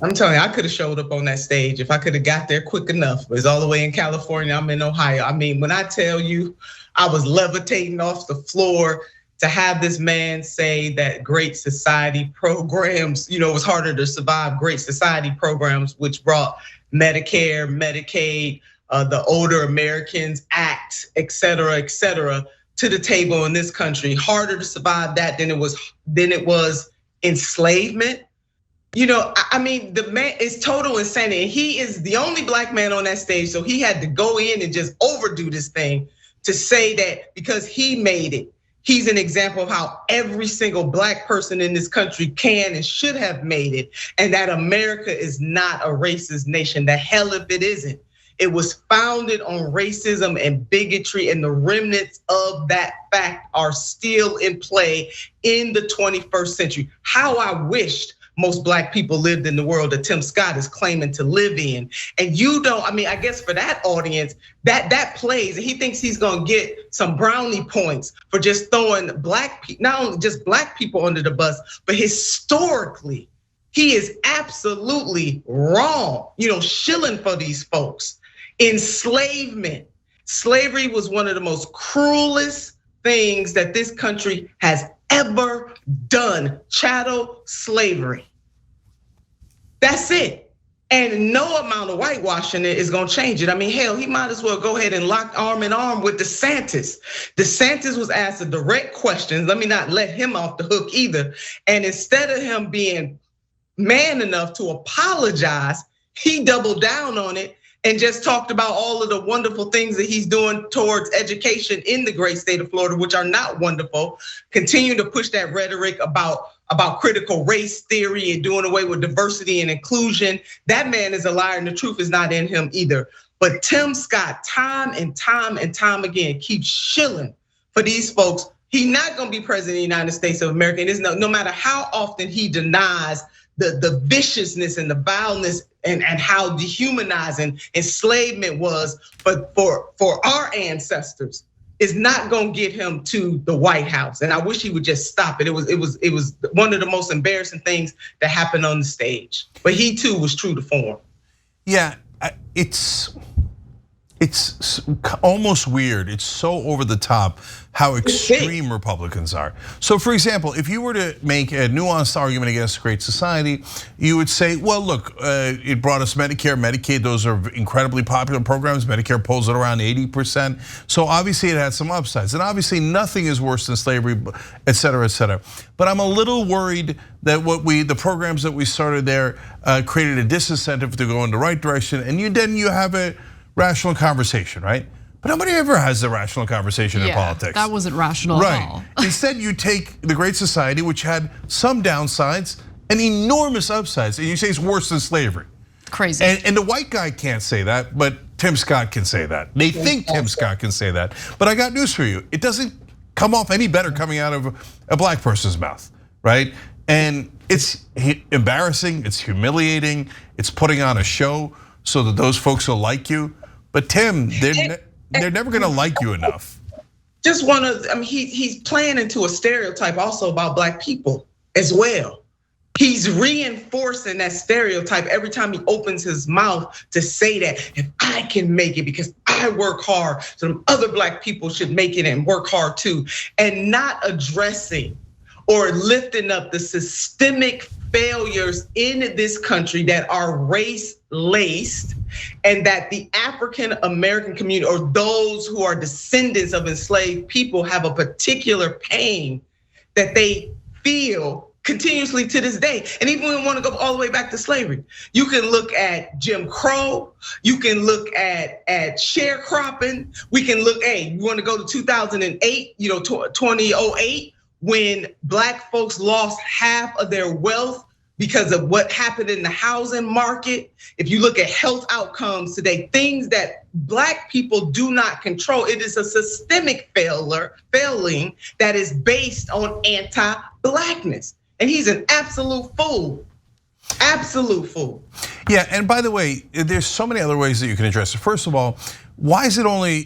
I'm telling you, I could have showed up on that stage if I could have got there quick enough. It's all the way in California, I'm in Ohio. I mean, when I tell you, I was levitating off the floor to have this man say that Great Society programs, it was harder to survive Great Society programs, which brought Medicare, Medicaid, the Older Americans Act, et cetera, to the table in this country. Harder to survive that than it was enslavement. I mean, the man is total insanity. And he is the only black man on that stage, so he had to go in and just overdo this thing to say that because he made it, he's an example of how every single black person in this country can and should have made it, and that America is not a racist nation. The hell if it isn't. It was founded on racism and bigotry, and the remnants of that fact are still in play in the 21st century. How I wished most black people lived in the world that Tim Scott is claiming to live in. And I guess for that audience, that plays, and he thinks he's gonna get some brownie points for just throwing not only just black people under the bus, but historically, he is absolutely wrong, shilling for these folks. Enslavement, slavery was one of the most cruelest things that this country has ever done. Chattel slavery. That's it. And no amount of whitewashing it is gonna change it. I mean, hell, he might as well go ahead and lock arm in arm with DeSantis. DeSantis was asked a direct question. Let me not let him off the hook either. And instead of him being man enough to apologize, he doubled down on it and just talked about all of the wonderful things that he's doing towards education in the great state of Florida, which are not wonderful. Continue to push that rhetoric about critical race theory and doing away with diversity and inclusion. That man is a liar and the truth is not in him either. But Tim Scott, time and time again, keeps shilling for these folks. He's not gonna be president of the United States of America. And it's no matter how often he denies the viciousness and the vileness and how dehumanizing enslavement was for our ancestors, is not gonna get him to the White House. And I wish he would just stop it. It was one of the most embarrassing things that happened on the stage. But he too was true to form. Yeah, it's almost weird. It's so over the top how extreme Republicans are. So for example, if you were to make a nuanced argument against Great Society, you would say, well, look, it brought us Medicare, Medicaid, those are incredibly popular programs. Medicare pulls at around 80%. So obviously it had some upsides. And obviously nothing is worse than slavery, et cetera, et cetera. But I'm a little worried that the programs that we started there created a disincentive to go in the right direction. And then you have a rational conversation, right? But nobody ever has a rational conversation in politics. That wasn't rational at all. Instead, you take the Great Society, which had some downsides and enormous upsides, and you say it's worse than slavery. Crazy. And the white guy can't say that, but Tim Scott can say that. They think Tim Scott can say that. But I got news for you. It doesn't come off any better coming out of a black person's mouth, right? And it's embarrassing, it's humiliating, it's putting on a show so that those folks will like you. But Tim, they're never gonna like you enough. He's playing into a stereotype also about black people as well. He's reinforcing that stereotype every time he opens his mouth to say that if I can make it because I work hard, so other black people should make it and work hard too, and not addressing or lifting up the systemic failures in this country that are race-laced, and that the African American community or those who are descendants of enslaved people have a particular pain that they feel continuously to this day. And even when we want to go all the way back to slavery, you can look at Jim Crow, you can look at sharecropping, we can look, you want to go to 2008, 2008, when black folks lost half of their wealth because of what happened in the housing market. If you look at health outcomes today, things that black people do not control, it is a systemic failing that is based on anti-blackness. And he's an absolute fool. Absolute fool. Yeah, and by the way, there's so many other ways that you can address it. First of all, why is it only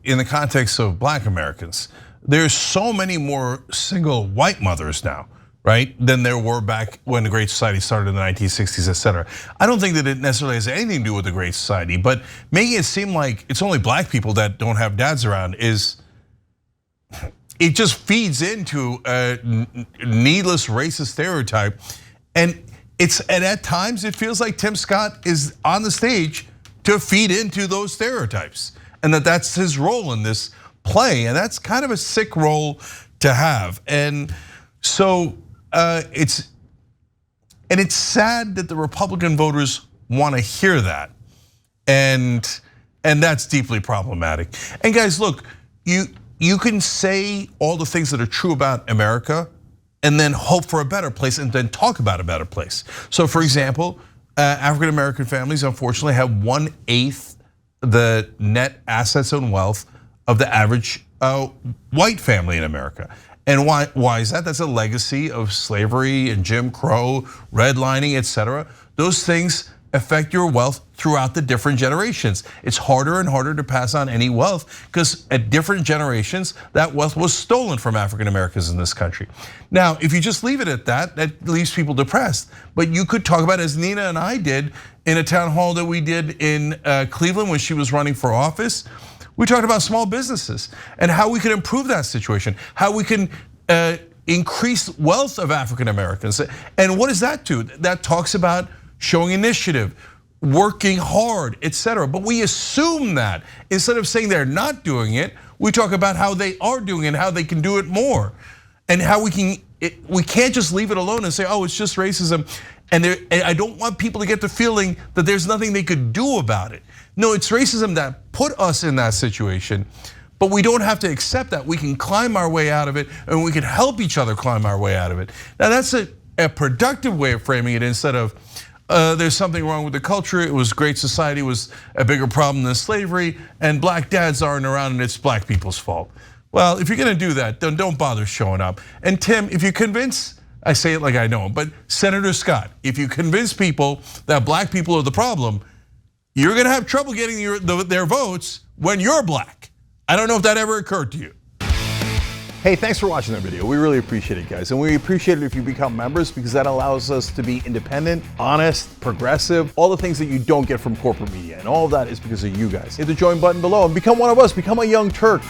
in the context of black Americans? There's so many more single white mothers now right, than there were back when the Great Society started in the 1960s, et cetera. I don't think that it necessarily has anything to do with the Great Society, but making it seem like it's only black people that don't have dads around it just feeds into a needless racist stereotype. And at times it feels like Tim Scott is on the stage to feed into those stereotypes, and that's his role in this play, and that's kind of a sick role to have. And so it's sad that the Republican voters want to hear that, and that's deeply problematic. And guys, look, you can say all the things that are true about America and then hope for a better place and then talk about a better place. So for example, African American families unfortunately have 1/8 the net assets and wealth of the average white family in America. And why is that? That's a legacy of slavery and Jim Crow, redlining, et cetera. Those things affect your wealth throughout the different generations. It's harder and harder to pass on any wealth because at different generations, that wealth was stolen from African Americans in this country. Now, if you just leave it at that leaves people depressed. But you could talk about, as Nina and I did in a town hall that we did in Cleveland when she was running for office. We talked about small businesses and how we can improve that situation, how we can increase wealth of African Americans. And what does that do? That talks about showing initiative, working hard, et cetera. But we assume that instead of saying they're not doing it, we talk about how they are doing it and how they can do it more. And how we can't just leave it alone and say, oh, it's just racism. And I don't want people to get the feeling that there's nothing they could do about it. No, it's racism that put us in that situation, but we don't have to accept that. We can climb our way out of it, and we can help each other climb our way out of it. Now that's a productive way of framing it instead of there's something wrong with the culture. It was Great Society was a bigger problem than slavery, and black dads aren't around, and it's black people's fault. Well, if you're gonna do that, then don't bother showing up. And Tim, if you convince, I say it like I know him, but Senator Scott, if you convince people that black people are the problem, you're gonna have trouble getting their votes when you're black. I don't know if that ever occurred to you. Hey, thanks for watching that video. We really appreciate it, guys. And we appreciate it if you become members because that allows us to be independent, honest, progressive, all the things that you don't get from corporate media. And all of that is because of you guys. Hit the join button below and become one of us, become a young Turk.